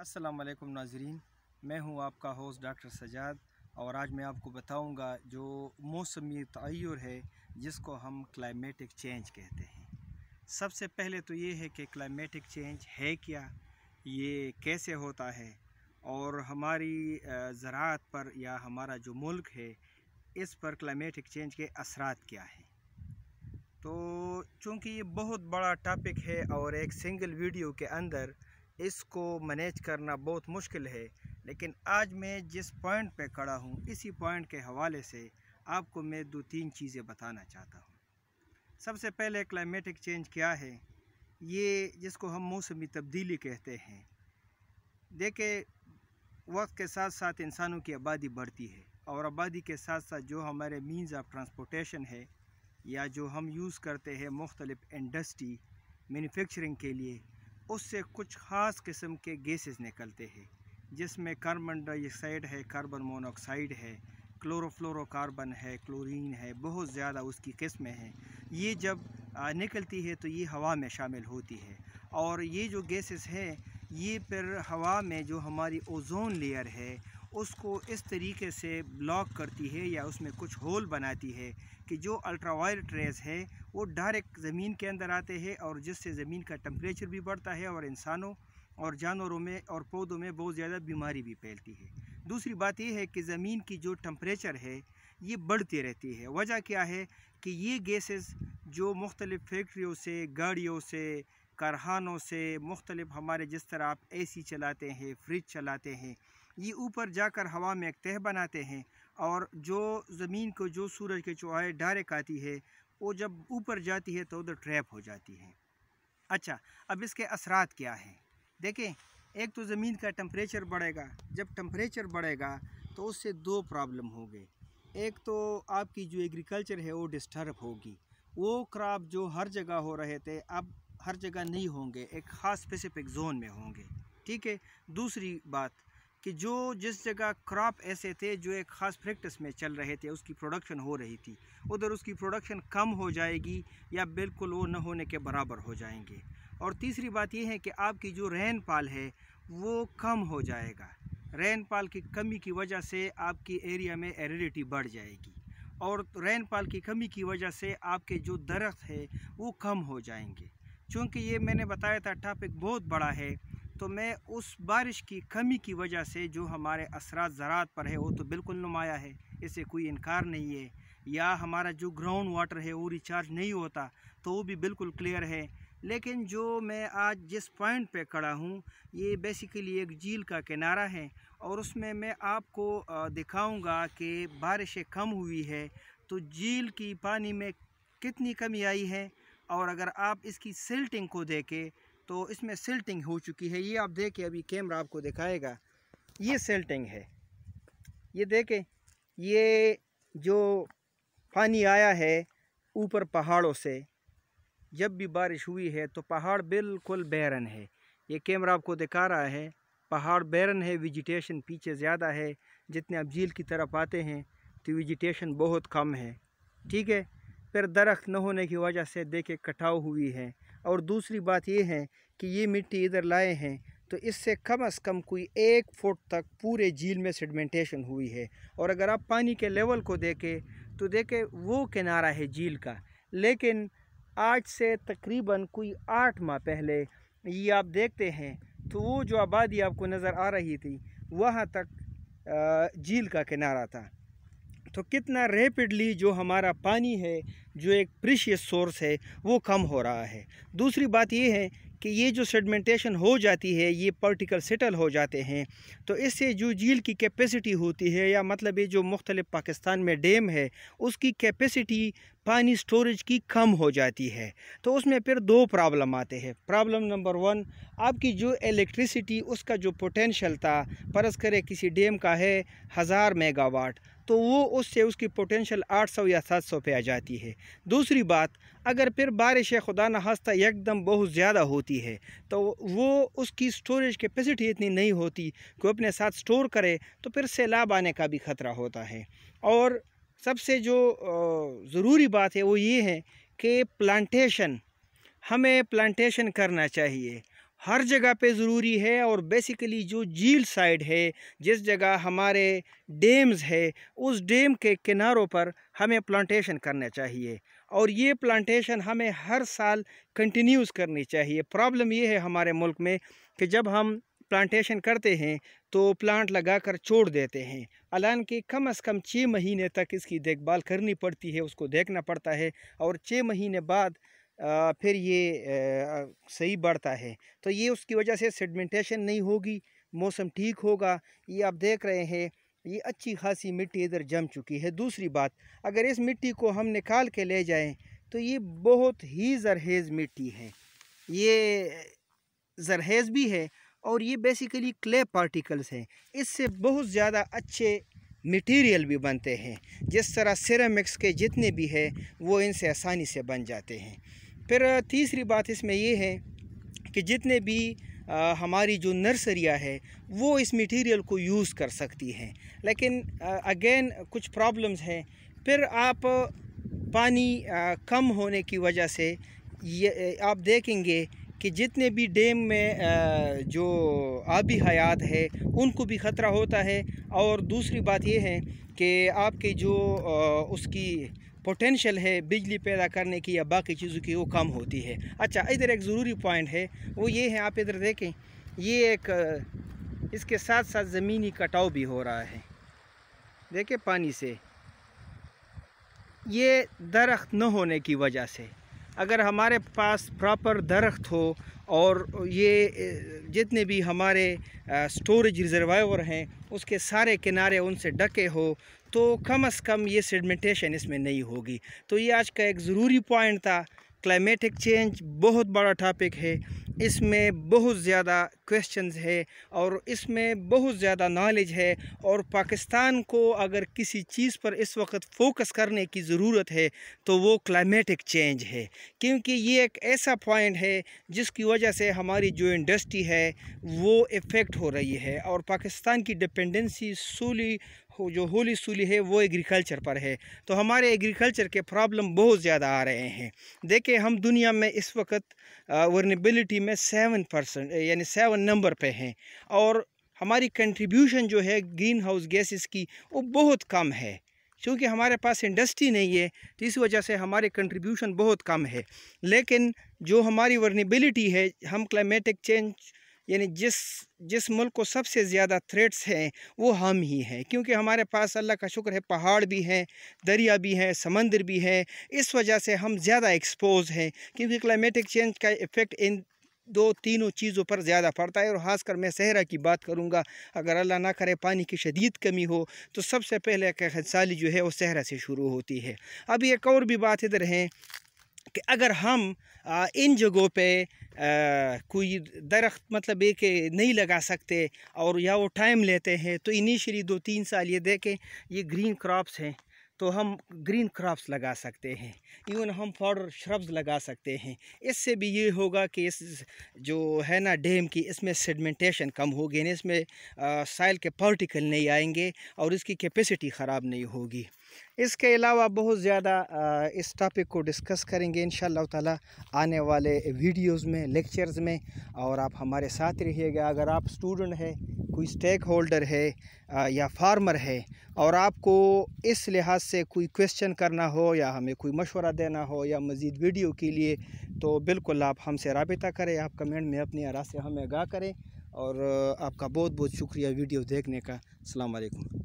अस्सलाम वालेकुम नाज़रीन, मैं हूं आपका होस्ट डॉक्टर सजाद और आज मैं आपको बताऊंगा जो मौसमी तग़य्युर है जिसको हम क्लाइमेटिक चेंज कहते हैं। सबसे पहले तो ये है कि क्लाइमेटिक चेंज है क्या, ये कैसे होता है और हमारी ज़राअत पर या हमारा जो मुल्क है इस पर क्लाइमेटिक चेंज के असरात क्या हैं। तो चूँकि ये बहुत बड़ा टॉपिक है और एक सिंगल वीडियो के अंदर इसको मैनेज करना बहुत मुश्किल है, लेकिन आज मैं जिस पॉइंट पे खड़ा हूँ इसी पॉइंट के हवाले से आपको मैं 2-3 चीज़ें बताना चाहता हूँ। सबसे पहले क्लाइमेटिक चेंज क्या है, ये जिसको हम मौसमी तब्दीली कहते हैं। देखिए, वक्त के साथ साथ इंसानों की आबादी बढ़ती है और आबादी के साथ साथ जो हमारे मीन्स ऑफ ट्रांसपोर्टेशन है या जो हम यूज़ करते हैं मुख्तलिफ़ इंडस्ट्री मैन्युफैक्चरिंग के लिए, उससे कुछ ख़ास किस्म के गैसेस निकलते हैं जिसमें कार्बन डाइऑक्साइड है, कार्बन मोनोऑक्साइड है, क्लोरोफ्लोरोकार्बन है, क्लोरीन है, बहुत ज़्यादा उसकी किस्में हैं। ये जब निकलती है तो ये हवा में शामिल होती है और ये जो गैसेस हैं ये फिर हवा में जो हमारी ओज़ोन लेयर है उसको इस तरीके से ब्लॉक करती है या उसमें कुछ होल बनाती है कि जो अल्ट्रावायलेट रेज़ है वो डायरेक्ट ज़मीन के अंदर आते हैं और जिससे ज़मीन का टेम्परेचर भी बढ़ता है और इंसानों और जानवरों में और पौधों में बहुत ज़्यादा बीमारी भी फैलती है। दूसरी बात यह है कि ज़मीन की जो टेम्परेचर है ये बढ़ती रहती है। वजह क्या है कि ये गैसेस जो मुख्तलिफ़ फैक्ट्रियों से, गाड़ियों से, कारखानों से, मुख्तलिफ़ हमारे जिस तरह आप AC चलाते हैं, फ्रिज चलाते हैं, ये ऊपर जाकर हवा में एक तह बनाते हैं और जो ज़मीन को जो सूरज की चौड़ाई डायरेक्ट आती है वो जब ऊपर जाती है तो उधर ट्रैप हो जाती है। अच्छा, अब इसके असरात क्या हैं? देखें, एक तो ज़मीन का टेम्परेचर बढ़ेगा। जब टेम्परेचर बढ़ेगा तो उससे 2 प्रॉब्लम होंगे। एक तो आपकी जो एग्रीकल्चर है वो डिस्टर्ब होगी, वो क्रॉप जो हर जगह हो रहे थे अब हर जगह नहीं होंगे, एक ख़ास स्पेसिफिक जोन में होंगे। ठीक है। दूसरी बात कि जो जिस जगह क्रॉप ऐसे थे जो एक ख़ास प्रैक्टिस में चल रहे थे, उसकी प्रोडक्शन हो रही थी, उधर उसकी प्रोडक्शन कम हो जाएगी या बिल्कुल वो न होने के बराबर हो जाएंगे। और तीसरी बात यह है कि आपकी जो रेनफॉल है वो कम हो जाएगा। रेनफॉल की कमी की वजह से आपकी एरिया में एरिडिटी बढ़ जाएगी और रेनफॉल की कमी की वजह से आपके जो दरख्त है वो कम हो जाएंगे। चूँकि ये मैंने बताया था टॉपिक बहुत बड़ा है, तो मैं उस बारिश की कमी की वजह से जो हमारे असरात ज़राअत पर है वो तो बिल्कुल नुमाया है, इससे कोई इनकार नहीं है। या हमारा जो ग्राउंड वाटर है वो रिचार्ज नहीं होता तो वो भी बिल्कुल क्लियर है। लेकिन जो मैं आज जिस पॉइंट पे खड़ा हूँ ये बेसिकली एक झील का किनारा है और उसमें मैं आपको दिखाऊंगा कि बारिशें कम हुई है तो झील की पानी में कितनी कमी आई है। और अगर आप इसकी सिल्टिंग को देखें तो इसमें सिल्टिंग हो चुकी है। ये आप देखें, अभी कैमरा आपको दिखाएगा, ये सिल्टिंग है। ये देखें, ये जो पानी आया है ऊपर पहाड़ों से, जब भी बारिश हुई है तो पहाड़ बिल्कुल बैरन है। ये कैमरा आपको दिखा रहा है, पहाड़ बैरन है, वेजिटेशन पीछे ज़्यादा है। जितने आप झील की तरफ आते हैं तो वेजिटेशन बहुत कम है। ठीक है। फिर दरख्त न होने की वजह से देखे कटाव हुई है। और दूसरी बात ये है कि ये मिट्टी इधर लाए हैं तो इससे कम से कम कोई 1 फुट तक पूरे झील में सेडिमेंटेशन हुई है। और अगर आप पानी के लेवल को देखें तो देखें वो किनारा है झील का, लेकिन आज से तकरीबन कोई 8 माह पहले ये आप देखते हैं तो वो जो आबादी आपको नज़र आ रही थी वहाँ तक झील का किनारा था। तो कितना रैपिडली जो हमारा पानी है जो एक प्रीशियस सोर्स है वो कम हो रहा है। दूसरी बात ये है कि ये जो सेडिमेंटेशन हो जाती है, ये पार्टिकल सेटल हो जाते हैं तो इससे जो झील की कैपेसिटी होती है या मतलब ये जो मुख्तलिफ पाकिस्तान में डैम है उसकी कैपेसिटी पानी स्टोरेज की कम हो जाती है। तो उसमें फिर 2 प्रॉब्लम आते हैं। प्रॉब्लम नंबर 1, आपकी जो इलेक्ट्रिसिटी उसका जो पोटेंशियल था, फ़र्ज़ करें किसी डैम का है 1000 मेगावाट, तो वो उससे उसकी पोटेंशियल 800 या 700 पे आ जाती है। दूसरी बात, अगर फिर बारिश खुदा न खास्ता एकदम बहुत ज़्यादा होती है तो वो उसकी स्टोरेज कैपेसिटी इतनी नहीं होती कि अपने साथ स्टोर करे, तो फिर सैलाब आने का भी ख़तरा होता है। और सबसे जो ज़रूरी बात है वो ये है कि प्लांटेशन, हमें प्लांटेशन करना चाहिए। हर जगह पे ज़रूरी है। और बेसिकली जो झील साइड है, जिस जगह हमारे डैम्स है, उस डैम के किनारों पर हमें प्लांटेशन करना चाहिए और ये प्लांटेशन हमें हर साल कंटिन्यूस करनी चाहिए। प्रॉब्लम ये है हमारे मुल्क में कि जब हम प्लांटेशन करते हैं तो प्लांट लगाकर छोड़ देते हैं, हालांकि कम से कम 6 महीने तक इसकी देखभाल करनी पड़ती है, उसको देखना पड़ता है और 6 महीने बाद फिर ये सही बढ़ता है। तो ये उसकी वजह से सेडिमेंटेशन नहीं होगी, मौसम ठीक होगा। ये आप देख रहे हैं ये अच्छी खासी मिट्टी इधर जम चुकी है। दूसरी बात, अगर इस मिट्टी को हम निकाल के ले जाएं तो ये बहुत ही जरहेज़ मिट्टी है, ये जरहेज़ भी है और ये बेसिकली क्ले पार्टिकल्स हैं। इससे बहुत ज़्यादा अच्छे मटेरियल भी बनते हैं, जिस तरह सिरेमिक्स के जितने भी है वो इनसे आसानी से बन जाते हैं। फिर तीसरी बात इसमें ये है कि जितने भी हमारी जो नर्सरियाँ है वो इस मटेरियल को यूज़ कर सकती हैं, लेकिन अगेन कुछ प्रॉब्लम्स हैं। फिर आप पानी कम होने की वजह से ये आप देखेंगे कि जितने भी डैम में जो आबी हयात है उनको भी ख़तरा होता है। और दूसरी बात ये है कि आपके जो उसकी पोटेंशियल है बिजली पैदा करने की या बाकी चीज़ों की, वो कम होती है। अच्छा, इधर एक ज़रूरी पॉइंट है, वो ये है, आप इधर देखें, ये एक इसके साथ साथ ज़मीनी कटाव भी हो रहा है, देखें पानी से। ये दरख्त न होने की वजह से, अगर हमारे पास प्रॉपर दरख्त हो और ये जितने भी हमारे स्टोरेज रिजर्वायर हैं उसके सारे किनारे उनसे ढके हो तो कम से कम ये सेडिमेंटेशन इसमें नहीं होगी। तो ये आज का एक ज़रूरी पॉइंट था। क्लाइमेटिक चेंज बहुत बड़ा टॉपिक है, इसमें बहुत ज़्यादा क्वेश्चंस है और इसमें बहुत ज़्यादा नॉलेज है। और पाकिस्तान को अगर किसी चीज़ पर इस वक्त फ़ोकस करने की ज़रूरत है तो वो क्लाइमेटिक चेंज है, क्योंकि ये एक ऐसा पॉइंट है जिसकी वजह से हमारी जो इंडस्ट्री है वो इफ़ेक्ट हो रही है और पाकिस्तान की डिपेंडेंसी जो होली सूली है वो एग्रीकल्चर पर है। तो हमारे एग्रीकल्चर के प्रॉब्लम बहुत ज़्यादा आ रहे हैं। देखिए, हम दुनिया में इस वक्त वर्नेबिलिटी में 7% यानी 7 नंबर पे हैं और हमारी कंट्रीब्यूशन जो है ग्रीन हाउस गैसेस की वो बहुत कम है, क्योंकि हमारे पास इंडस्ट्री नहीं है, तो इस वजह से हमारे कंट्रीब्यूशन बहुत कम है। लेकिन जो हमारी वर्नेबिलिटी है, हम क्लाइमेटिक चेंज यानी जिस मुल्क को सबसे ज़्यादा थ्रेट्स हैं वो हम ही हैं, क्योंकि हमारे पास अल्लाह का शुक्र है पहाड़ भी हैं, दरिया भी हैं, समंदर भी हैं। इस वजह से हम ज़्यादा एक्सपोज हैं, क्योंकि क्लाइमेटिक चेंज का इफ़ेक्ट इन तीनों चीज़ों पर ज़्यादा पड़ता है। और ख़ासकर मैं सहरा की बात करूँगा, अगर अल्लाह ना करे पानी की शदीद कमी हो तो सबसे पहले खदसाली जो है वो सहरा से शुरू होती है। अब एक और भी बात इधर है कि अगर हम इन जगहों पे कोई दरख्त मतलब एक नहीं लगा सकते और या वो टाइम लेते हैं, तो इनिशियली 2-3 साल ये देखें, ये ग्रीन क्रॉप्स हैं तो हम ग्रीन क्रॉप्स लगा सकते हैं, इवन हम फॉडर श्रब्स लगा सकते हैं। इससे भी ये होगा कि इस जो है ना डैम की, इसमें सेडिमेंटेशन कम होगी, इसमें साइल के पार्टिकल नहीं आएंगे और इसकी कैपेसिटी ख़राब नहीं होगी। इसके अलावा बहुत ज़्यादा इस टॉपिक को डिस्कस करेंगे इंशाअल्लाह ताला आने वाले वीडियोस में, लेक्चर्स में, और आप हमारे साथ रहिएगा। अगर आप स्टूडेंट है, कोई स्टेक होल्डर है या फार्मर है और आपको इस लिहाज से कोई क्वेश्चन करना हो या हमें कोई मशवरा देना हो या मज़ीद वीडियो के लिए, तो बिल्कुल आप हमसे राबिता करें, आप कमेंट में अपनी आरा से हमें आगाह करें। और आपका बहुत बहुत शुक्रिया वीडियो देखने का। अस्सलाम वालेकुम।